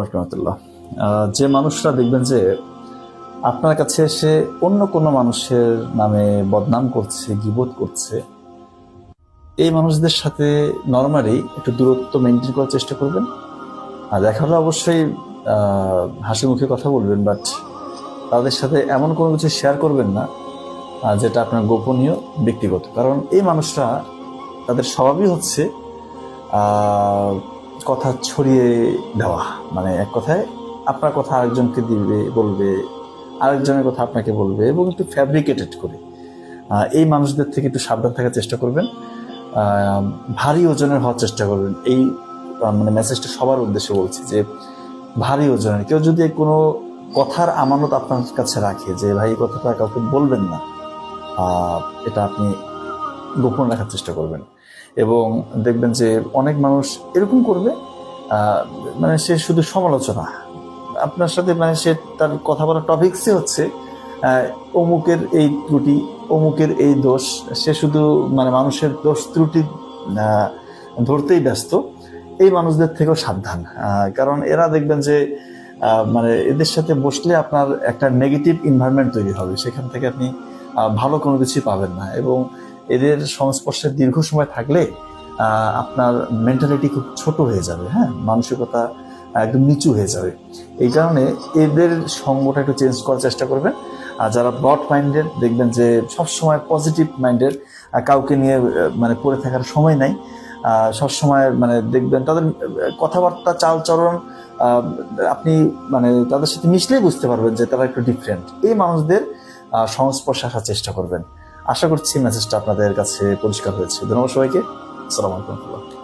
রহমতুল্লাহ। যে মানুষরা দেখবেন যে আপনার কাছে এসে অন্য কোনো মানুষের নামে বদনাম করছে, গীবত করছে, এই মানুষদের সাথে নরমালি একটু দূরত্ব মেনটেন করার চেষ্টা করবেন। আর দেখা হলে অবশ্যই হাসি মুখে কথা বলবেন, বাট তাদের সাথে এমন কোনো কিছু শেয়ার করবেন না যেটা আপনার গোপনীয়, ব্যক্তিগত। কারণ এই মানুষরা, তাদের স্বভাবই হচ্ছে কথা ছড়িয়ে দেওয়া। মানে এক কথায় আপনার কথা আরেকজনকে দিবে, বলবে, আরেকজনের কথা আপনাকে বলবে, এবং একটু ফ্যাব্রিকেটেড করে। এই মানুষদের থেকে একটু সাবধান থাকার চেষ্টা করবেন। ভারী ওজনের হওয়ার চেষ্টা করবেন। এই মানে মেসেজটা সবার উদ্দেশ্যে বলছি যে ভারী ওজনের কেউ যদি কোনো কথার আমানত আপনার কাছে রাখে যে ভাই এই কথাটা কাউকে বলবেন না, এটা আপনি গোপন রাখার চেষ্টা করবেন। এবং দেখবেন যে অনেক মানুষ এরকম করবে, মানে সে শুধু সমালোচনা আপনার সাথে, মানে সে তার কথা বলার টপিক্সই হচ্ছে অমুকের এই ত্রুটি, অমুকের এই দোষ। সে শুধু মানে মানুষের দোষ ত্রুটি ধরতেই ব্যস্ত। এই মানুষদের থেকেও সাবধান, কারণ এরা দেখবেন যে মানে এদের সাথে বসলে আপনার একটা নেগেটিভ এনভায়রনমেন্ট তৈরি হবে, সেখান থেকে আপনি ভালো কোনো কিছুই পাবেন না। এবং এদের সংস্পর্শে দীর্ঘ সময় থাকলে আপনার মেন্টালিটি খুব ছোট হয়ে যাবে, হ্যাঁ, মানসিকতা একদম নিচু হয়ে যাবে। এই কারণে এদের সঙ্গটা একটু চেঞ্জ করার চেষ্টা করবেন। আর যারা ব্রড মাইন্ডেড, দেখবেন যে সবসময় পজিটিভ মাইন্ডের, কাউকে নিয়ে মানে পড়ে থাকার সময় নাই, সবসময় মানে দেখবেন তাদের কথাবার্তা, চালচরণ, আপনি মানে তাদের সাথে মিশলেই বুঝতে পারবেন যে তারা একটু ডিফারেন্ট। এই মানুষদের সংস্পর্শে আসার চেষ্টা করবেন। আশা করছি মেসেজটা আপনাদের কাছে পরিষ্কার হয়েছে। ধন্যবাদ সবাইকে। আসসালামু আলাইকুম।